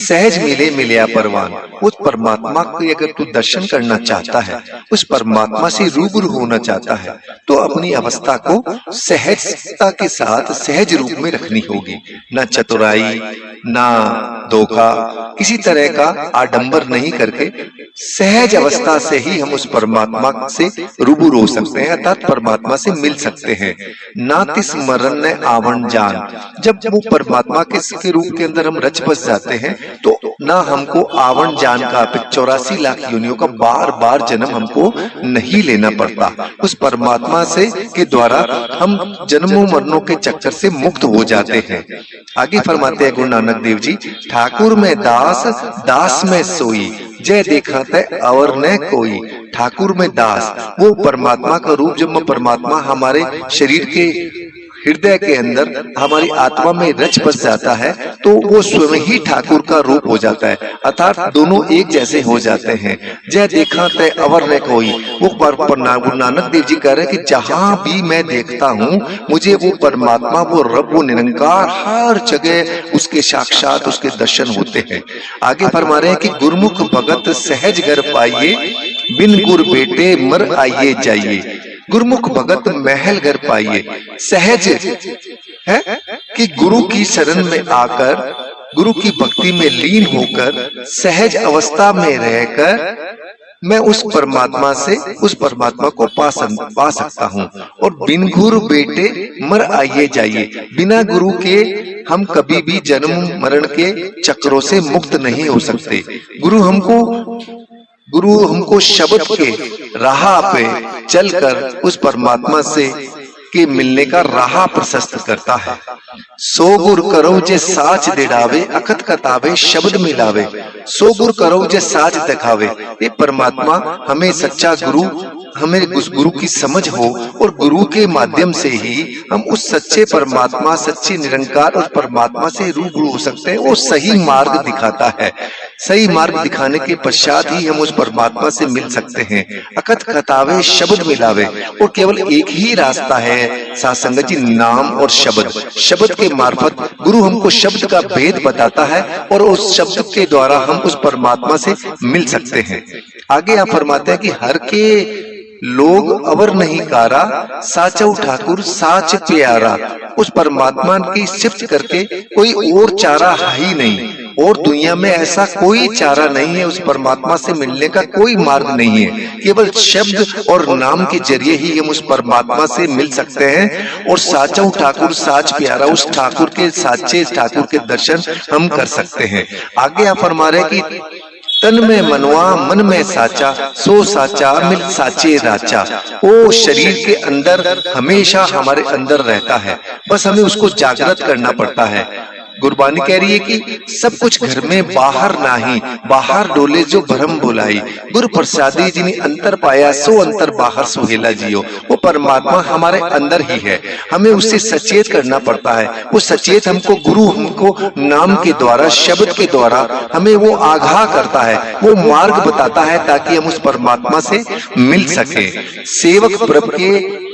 सहज मिले मिलया परवान। उस परमात्मा के अगर तू दर्शन करना चाहता है, उस परमात्मा से रूबरू होना चाहता है, तो अपनी अवस्था को सहजता के साथ सहज रूप में रखनी होगी। ना चतुराई, ना धोखा, किसी तरह का आडंबर नहीं करके सहज अवस्था से ही हम उस परमात्मा से रूबरू हो सकते हैं, अर्थात परमात्मा से मिल सकते हैं। नाति स्मरण न आवण जान। जब वो परमात्मा के रूप के अंदर हम रच बस जाते हैं, तो ना हमको आवण जान का 84 लाख योनियों का बार बार जन्म हमको नहीं लेना पड़ता। उस परमात्मा से के द्वारा हम जन्मों मरणों के चक्कर से मुक्त हो जाते हैं। आगे फरमाते हैं गुरु नानक देव जी, ठाकुर में दास, दास में सोई, जय देखा तय और न कोई। ठाकुर में दास, वो परमात्मा का रूप जब परमात्मा हमारे शरीर के हृदय के अंदर हमारी आत्मा में रच बस जाता है, तो वो स्वयं ही ठाकुर का रूप हो जाता है, अर्थात दोनों एक जैसे हो जाते हैं। जय देखा तय अवर न कोई। वो गुरु नानक देव जी कह रहे हैं कि जहां भी मैं देखता हूँ, मुझे वो परमात्मा, वो रब, वो निरंकार हर जगह उसके साक्षात उसके दर्शन होते हैं। आगे फरमा रहे हैं कि गुरमुख भगत सहज घर पाइए, बिन गुर बेटे मर आइए जाइए। गुरुमुख भगत महल घर पाइए। सहज है कि गुरु की शरण में आकर, गुरु की भक्ति में लीन होकर, सहज अवस्था में रहकर मैं उस परमात्मा से, उस परमात्मा को पा सकता हूँ। और बिन गुरु बेटे मर आइए जाइए। बिना गुरु के हम कभी भी जन्म मरण के चक्रों से मुक्त नहीं हो सकते। गुरु हमको शब्द के राह पे चलकर उस परमात्मा से के मिलने का राह प्रशस्त करता है। सो गुर करो जे साच दिड़ावे, अखत कतावे शब्द मिलावे। सो गुर करो जे साच दिखावे। ये परमात्मा हमें सच्चा गुरु, हमें उस गुरु की समझ हो, और गुरु के माध्यम से ही हम उस सच्चे परमात्मा, सच्चे निरंकार उस परमात्मा से रूबरू हो सकते हैं। वो सही मार्ग दिखाता है। सही मार्ग दिखाने के पश्चात ही हम उस परमात्मा से मिल सकते हैं। अकथ कतावे शब्द मिलावे। और केवल एक ही रास्ता है साथ संगत जी, नाम और शब्द। शब्द के मार्फत गुरु हमको शब्द का भेद बताता है, और उस शब्द के द्वारा हम उस परमात्मा से मिल सकते हैं। आगे आप फरमाते हैं कि हर के लोग अवर नहीं कारा, साचौ ठाकुर साच प्यारा। उस परमात्मा की सिफ्त करके कोई और चारा है ही नहीं, और दुनिया में ऐसा कोई चारा नहीं है। उस परमात्मा से मिलने का कोई मार्ग नहीं है। केवल शब्द और नाम के जरिए ही हम उस परमात्मा से मिल सकते हैं। और साचौ ठाकुर साच प्यारा, उस ठाकुर के साचे ठाकुर के दर्शन हम कर सकते हैं। आगे आप फरमा रहे कि तन में मनवा मन में साचा, सो साचा मिल साचे राचा। वो शरीर के अंदर हमेशा हमारे अंदर रहता है, बस हमें उसको जागृत करना पड़ता है। गुरबानी कह रही है कि सब कुछ घर में बाहर नाही, बाहर डोले जो भरम बुलाई। गुरु प्रसादी जिन्हें अंतर पाया, सो अंतर बाहर सुहेला जियो। वो परमात्मा हमारे अंदर ही है, हमें उससे सचेत करना पड़ता है। वो सचेत हमको गुरु हमको नाम के द्वारा, शब्द के द्वारा हमें वो आगाह करता है, वो मार्ग बताता है, ताकि हम उस परमात्मा से मिल सके। सेवक प्रभु के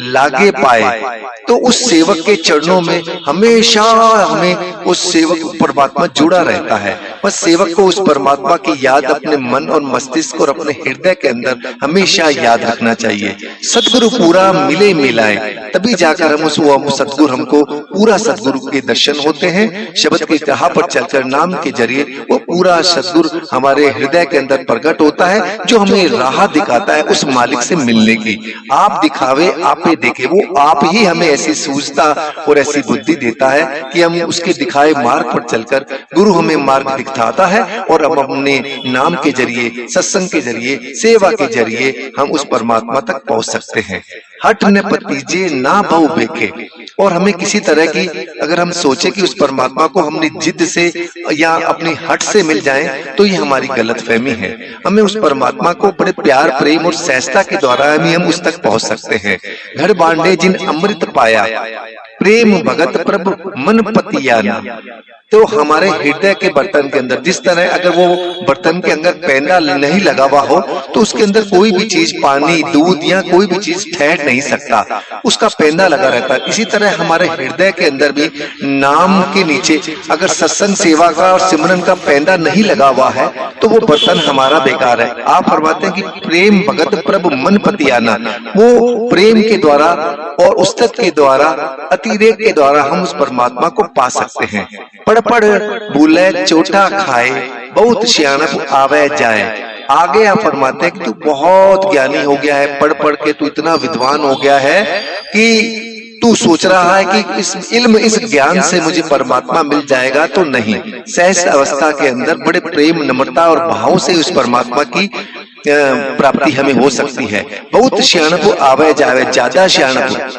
लागे पाए, तो उस सेवक के चरणों में हमेशा हमें उस सेवक परमात्मा जुड़ा रहता है। बस सेवक को उस परमात्मा की याद अपने मन और मस्तिष्क और अपने हृदय के अंदर हमेशा याद रखना चाहिए। सतगुरु पूरा मिले मिलाए, तभी जाकर हम उस सतगुरु हमको पूरा सतगुरु के दर्शन होते हैं। शब्द की राह पर चलकर नाम के जरिए वो पूरा सतगुरु हमारे हृदय के अंदर प्रकट होता है, जो हमें राह दिखाता है उस मालिक से मिलने की। आप दिखावे आप में देखे, वो आप ही हमें ऐसी सूझता और ऐसी बुद्धि देता है कि हम उसके दिखाए मार्ग पर चलकर, गुरु हमें मार्ग दिखाता है, और हम अपने नाम के जरिए, सत्संग के जरिए, सेवा के जरिए हम उस परमात्मा तक पहुंच सकते हैं। हट न पतीजे ना बहु बेखे। और हमें किसी तरह की अगर हम सोचे कि उस परमात्मा को हमने जिद से या अपनी हट से मिल जाएं, तो ये हमारी गलतफहमी है। हमें उस परमात्मा को बड़े प्यार, प्रेम और सहजता के द्वारा हम उस तक पहुंच सकते हैं। घर बांटे जिन अमृत पाया, प्रेम भगत प्रभु मन पतियाना। तो हमारे हृदय के बर्तन के अंदर जिस तरह अगर वो बर्तन के अंदर पैंदा नहीं लगा हुआ हो तो उसके अंदर कोई भी चीज, पानी, दूध या कोई भी चीज ठहर नहीं सकता, उसका पैंदा लगा रहता है। इसी तरह हमारे हृदय के अंदर भी नाम के नीचे अगर सत्संग सेवा का और सिमरन का पैंदा नहीं लगा हुआ है तो वो बर्तन हमारा बेकार है। आप फरमाते हैं कि प्रेम भगत प्रभु मन पतियाना, वो प्रेम के द्वारा और उस्तत के द्वारा, अतिरेक के द्वारा हम उस परमात्मा को पा सकते हैं। पढ़ पढ़ भूले चोटा खाए, बहुत सियाणप आवे जाए। आगे आप फरमाते हैं कि तू बहुत ज्ञानी हो गया है, पढ़ पढ़ के तू इतना विद्वान हो गया है कि तू सोच रहा है कि इस इल्म, इस ज्ञान से मुझे परमात्मा मिल जाएगा, तो नहीं। सहज अवस्था के अंदर बड़े प्रेम, नम्रता और भाव से उस परमात्मा की प्राप्ति हमें हो सकती है। बहुत सियाणप आवे जावे, ज्यादा सियाणप,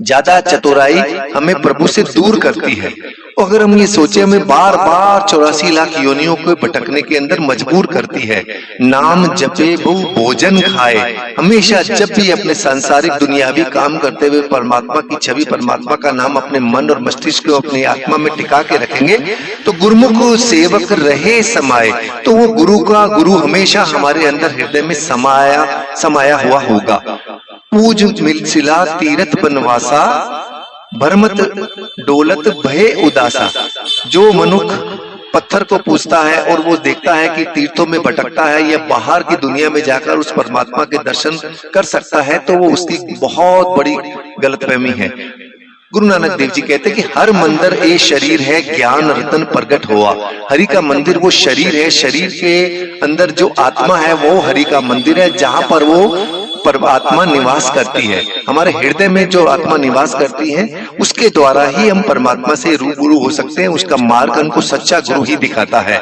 ज्यादा चतुराई हमें प्रभु से दूर करती है। अगर हम ये सोचे, हमें बार बार 84 लाख योनियों को भटकने के अंदर मजबूर करती है। नाम जपे बहु भोजन खाए, हमेशा जब भी अपने सांसारिक दुनियावी काम करते हुए परमात्मा की छवि, परमात्मा का नाम अपने मन और मस्तिष्क को, अपनी आत्मा में टिका के रखेंगे तो गुरुमुख सेवक रहे समाये, तो वो गुरु का गुरु हमेशा हमारे अंदर हृदय में समाया हुआ होगा। पूज मिलसिला तीरथ बनवासा, भरमत डोलत भय उदासा। जो मनुष्य पत्थर को पूजता है और वो देखता है कि तीर्थों में भटकता है या बाहर की दुनिया में जाकर उस परमात्मा के दर्शन कर सकता है, तो वो उसकी बहुत बड़ी गलतफहमी है। गुरु नानक देव जी कहते हैं कि हर मंदिर एक शरीर है, ज्ञान रतन प्रगट हुआ। हरि का मंदिर वो शरीर है, शरीर के अंदर जो आत्मा है वो हरि का मंदिर है, जहां पर वो परमात्मा निवास करती है। हमारे हृदय में जो आत्मा निवास करती है उसके द्वारा ही हम परमात्मा से रूबरू हो सकते हैं। उसका मार्ग हमको सच्चा गुरु ही दिखाता है।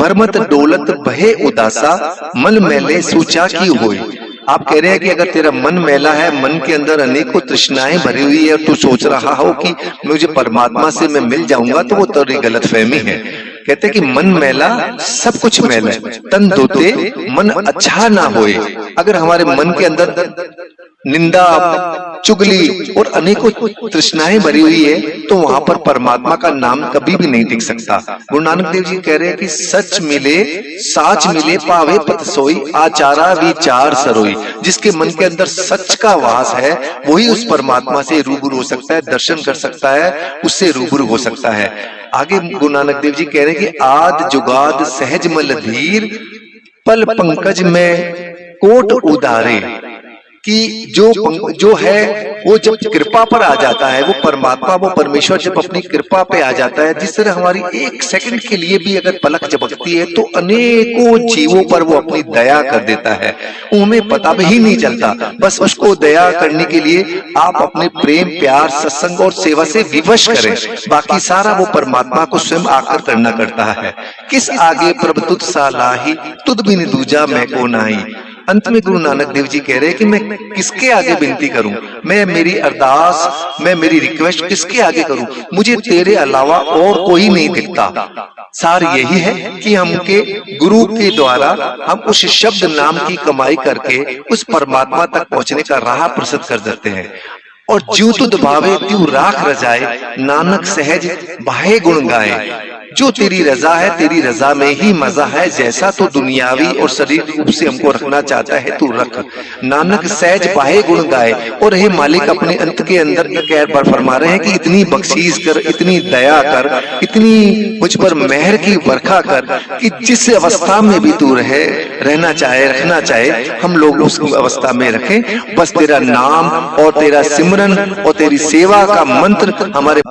भरमत डोलत भय उदासा, मन मैले सूचा की होई। आप कह रहे हैं कि अगर तेरा मन मैला है, मन के अंदर अनेकों तृष्णाएं भरी हुई है और तू सोच रहा हो कि मुझे परमात्मा से मैं मिल जाऊंगा, तो वो तेरी गलतफहमी है। कहते कि मन मैला, सब कुछ मैला, तन धोते मन अच्छा ना होए। अगर हमारे मन के अंदर निंदा, चुगली और अनेकों तृष्णाएं भरी हुई है तो वहां पर परमात्मा का नाम कभी भी नहीं टिक सकता। गुरु नानक देव जी कह रहे हैं कि सच मिले साच मिले, पावे पत सोई, आचारा विचार सरोई। जिसके मन के अंदर सच का वास है वही उस परमात्मा से रूबरू हो सकता है, दर्शन कर सकता है, उससे रूबरू हो सकता है। आगे गुरु नानक देव जी कह रहे हैं कि आद जुगाद सहज मल धीर, पल पंकज में कोट उदारे। कि जो है वो जब कृपा पर आ जाता है, वो परमात्मा, वो परमेश्वर जब अपनी कृपा पे आ जाता है, जिस तरह हमारी एक सेकंड के लिए भी अगर पलक झपकती है तो अनेकों जीवों पर वो अपनी दया कर देता है। हमें पता भी नहीं चलता, बस उसको दया करने के लिए आप अपने प्रेम, प्यार, सत्संग और सेवा से विवश करें। बाकी सारा वो परमात्मा को स्वयं आकर करना करता है। किस आगे प्रभु तुझ सा लाही, तुद बिन दूजा मैं को नाही। अंत में गुरु नानक देव जी कह रहे हैं कि मैं किसके आगे विनती करूं, मैं मेरी अरदास, मैं मेरी रिक्वेस्ट किसके आगे करूं, मुझे तेरे अलावा और कोई नहीं दिखता। सार यही है कि हमके गुरु के द्वारा हम उस शब्द नाम की कमाई करके उस परमात्मा तक पहुंचने का राह प्रशस्त कर देते हैं। और ज्यों तुध भावे त्यों राख रजाए, नानक सहज बाहे गुण गाए। जो तेरी रजा है, तेरी रजा में ही मजा है। जैसा तो दुनियावी और शरीर रूप से हमको रखना चाहता है तू रख। नानक सहज बाहे गुण गाए। और हे मालिक, अपने अंत के अंदर एक बार फरमा रहे हैं कि इतनी बख्शीश कर, इतनी दया कर, इतनी मुझ पर मेहर की वर्षा कर कि जिस अवस्था में भी तू रहना चाहे, रखना चाहे, हम लोग उस अवस्था में रखें। बस तेरा नाम और तेरा सिमरन और तेरी सेवा का मंत्र हमारे।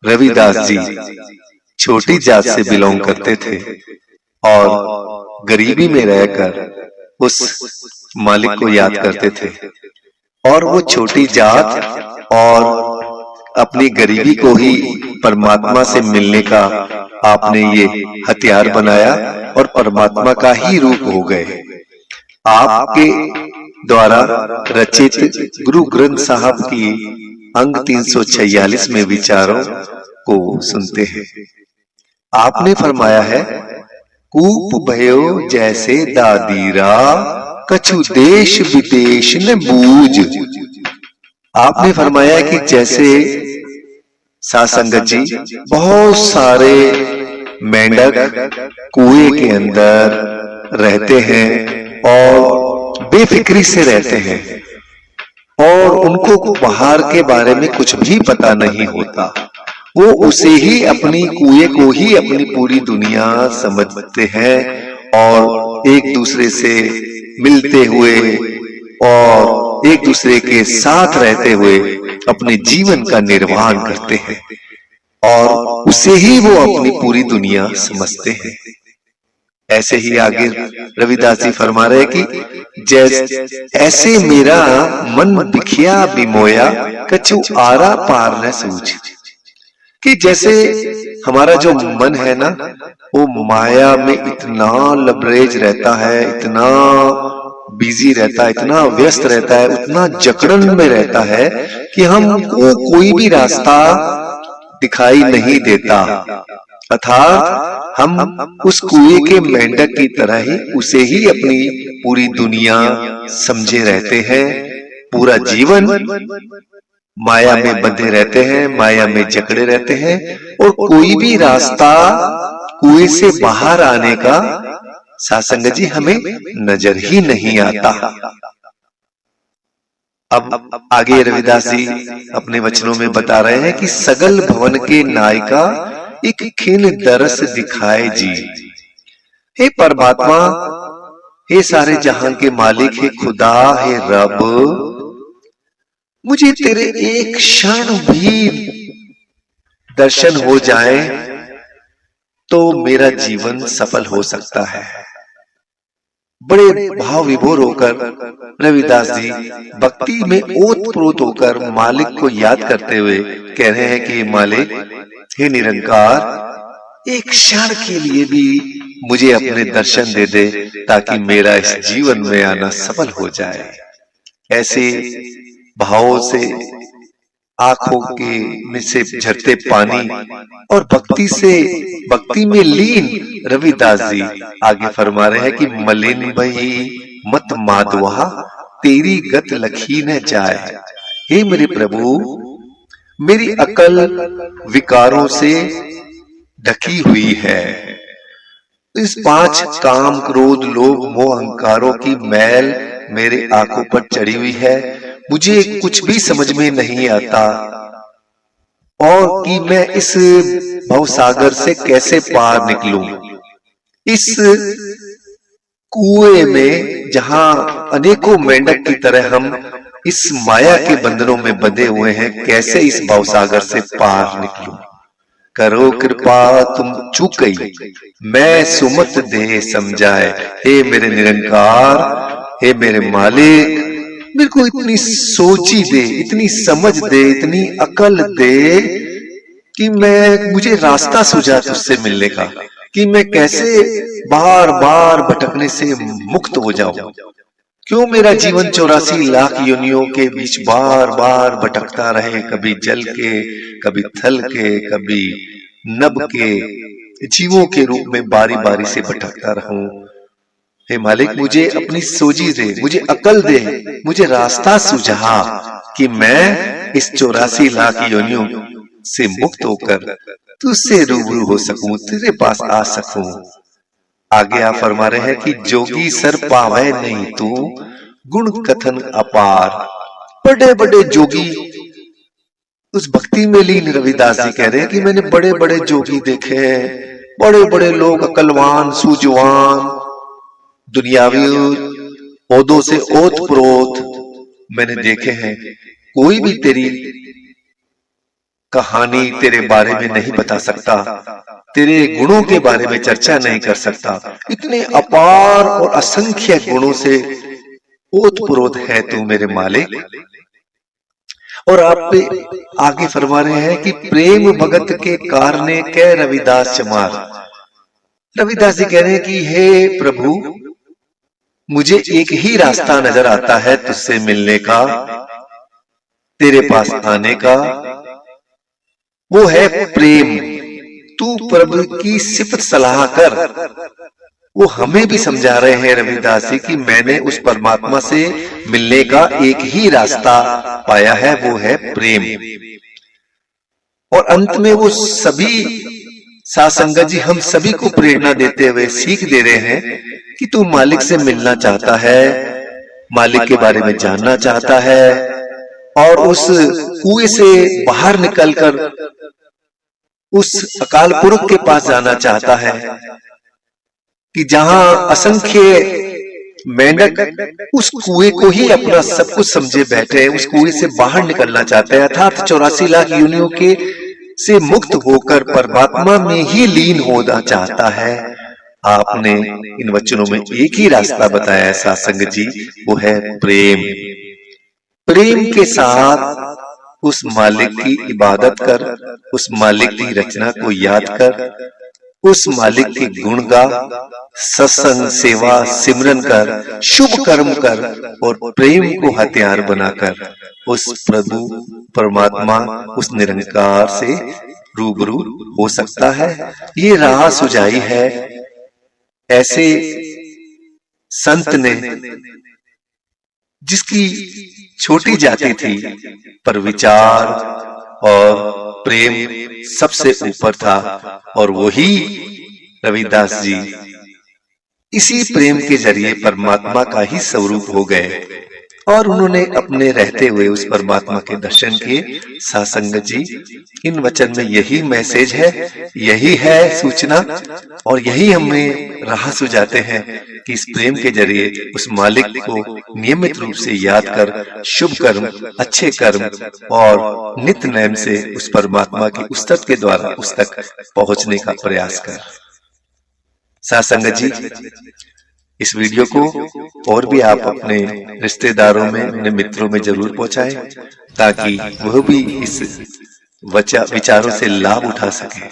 रविदास जी छोटी जात से बिलोंग करते थे और गरीबी में रहकर उस मालिक को याद करते थे। और वो छोटी जात और अपनी गरीबी को ही परमात्मा से मिलने का आपने ये हथियार बनाया और परमात्मा का ही रूप हो गए। आपके द्वारा रचित गुरु ग्रंथ साहब की अंग 346 में विचारों को सुनते हैं। आपने फरमाया है, कूप भयो जैसे दादीरा, कछु देश विदेश न बूझ। आपने फरमाया कि जैसे साध संगत जी, बहुत सारे मेंढक कुएं के अंदर रहते हैं और बेफिक्री से रहते हैं और उनको बाहर के बारे में कुछ भी पता नहीं होता। वो उसे ही, अपनी कुएं को ही अपनी पूरी दुनिया समझते हैं और एक दूसरे से मिलते हुए और एक दूसरे के साथ रहते हुए अपने जीवन का निर्वाह करते हैं और उसे ही वो अपनी पूरी दुनिया समझते हैं। ऐसे ही आगे रविदास जी फरमा रहे कि जैसे ऐसे मेरा मन बिखिया बिमोया कछु आरा पार न सूझ, कि जैसे हमारा जो मन है ना, वो माया में इतना लबरेज रहता है, इतना बिजी रहता है, इतना व्यस्त रहता है, उतना जकड़न में रहता है कि हमको कोई भी रास्ता दिखाई नहीं देता। अर्थात हम उस कुएं के मेंढक की तरह ही उसे ही अपनी पूरी दुनिया समझे रहते हैं। पूरा जीवन माया में बंधे रहते हैं, माया में जकड़े रहते हैं और कोई भी रास्ता कुएं से बाहर आने का सासंग जी हमें नजर ही नहीं आता। अब आगे रविदास जी अपने वचनों में बता रहे हैं कि सगल भवन के नायिका एक खिन दरस दिखाए जी। हे परमात्मा, हे सारे जहां के मालिक, हे खुदा, हे रब, मुझे तेरे एक क्षण भी दर्शन हो जाए तो मेरा जीवन सफल हो सकता है। बड़े भाव विभोर होकर रविदास जी भक्ति में ओतप्रोत होकर मालिक को याद करते हुए कह रहे हैं कि मालिक, हे निरंकार, एक क्षण के लिए भी मुझे अपने दर्शन दे दे ताकि मेरा इस जीवन में आना सफल हो जाए। ऐसे भावों से आंखों के में से झरते पानी और भक्ति में लीन रविदास जी आगे फरमा रहे हैं कि मलिन भई मत माधवा तेरी गत लखी न जाए। हे मेरे प्रभु, मेरी अकल विकारों से ढकी हुई है। इस 5 काम, क्रोध, लोभ, मोह, अहंकारों की मैल मेरे आंखों पर चढ़ी हुई है। मुझे कुछ भी समझ में नहीं आता और कि मैं इस भवसागर से कैसे पार निकलूं। इस कुएं में जहां अनेकों मेंढक की तरह हम इस माया के बंधनों में बंधे हुए हैं, कैसे इस भवसागर से पार निकलूं। करो कृपा तुम चूक गई, मैं सुमत दे समझाए। हे मेरे निरंकार, हे मेरे मालिक, मेरे को इतनी सोची दे, इतनी समझ दे, इतनी अकल दे कि मुझे रास्ता सूझा तुझसे मिलने का, कि मैं कैसे बार बार भटकने से मुक्त हो जाऊं। क्यों मेरा जीवन 84 लाख योनियों के बीच बार बार भटकता रहे, कभी जल के, कभी थल के, कभी नभ के जीवों के रूप में बारी बारी से भटकता रहूं। हे मालिक, मुझे अपनी सोजी दे, मुझे अकल दे, मुझे रास्ता सुझा कि मैं इस 84 लाख योनियों से मुक्त होकर तुझसे रूबरू हो सकूं, तेरे पास आ सकूं। आगे आप फरमा रहे हैं कि जोगी सर पावे नहीं तू गुण कथन अपार। बड़े बड़े जोगी उस भक्ति में लीन रविदास जी कह रहे हैं कि मैंने बड़े बड़े जोगी देखे हैं, बड़े बड़े लोग, अकलवान, सूझवान, दुनियावी ओदों से ओतप्रोत मैंने देखे हैं। कोई भी तेरी कहानी तेरे बारे में नहीं बता सकता, तेरे गुणों के बारे में चर्चा नहीं कर सकता। इतने अपार और असंख्य गुणों से ओतप्रोत है तू मेरे मालिक। और आप पे आगे फरमा रहे हैं कि प्रेम भगत के कारणे कह रविदास चमार। रविदास जी कह रहे हैं कि हे प्रभु, मुझे एक ही रास्ता नजर आता है तुझसे मिलने का, तेरे पास आने का, वो है प्रेम। तू प्रभु की सिफत सलाह कर। वो हमें भी समझा रहे हैं रविदास जी कि मैंने उस परमात्मा से मिलने का एक ही रास्ता पाया है, वो है प्रेम। और अंत में वो सभी साथ संगत जी हम सभी को प्रेरणा देते हुए सीख दे रहे हैं कि तू मालिक से मिलना चाहता है, मालिक के बारे में जानना चाहता है और उस कुएं से बाहर निकलकर उस अकाल पुरख के पास जाना चाहता है कि जहां असंख्य मेंढक उस कुएं को ही अपना सब कुछ समझे बैठे हैं, उस कुएं से बाहर निकलना चाहते हैं, अर्थात 84 लाख योनियों के से मुक्त होकर परमात्मा में ही लीन होना चाहता है। आपने इन वचनों में एक ही रास्ता बताया है सत्संग जी, वो है प्रेम। प्रेम के साथ उस मालिक की इबादत कर, उस मालिक की रचना को याद कर, उस मालिक के गुण गा, सत्संग सेवा सिमरन कर, शुभ कर्म कर और प्रेम को हथियार बनाकर उस प्रभु परमात्मा उस निरंकार से रूबरू हो सकता है। ये राह सुझाई है ऐसे संत ने जिसकी छोटी जाति थी पर विचार और प्रेम सबसे ऊपर था, और वही रविदास जी इसी प्रेम के जरिए परमात्मा का ही स्वरूप हो गए और उन्होंने अपने रहते हुए उस परमात्मा के दर्शन किए। सत्संगत जी इन वचन में यही मैसेज है, यही है सूचना और यही हमें राह सुझाते हैं कि इस प्रेम के जरिए उस मालिक को नियमित रूप से याद कर शुभ कर्म, अच्छे कर्म और नित्य नैम से उस परमात्मा की उस्तत के द्वारा उस तक पहुंचने का प्रयास कर। सत्संगत जी इस वीडियो को और भी आप अपने रिश्तेदारों में, अपने मित्रों में जरूर पहुंचाएं ताकि वह भी इस विचारों से लाभ उठा सके।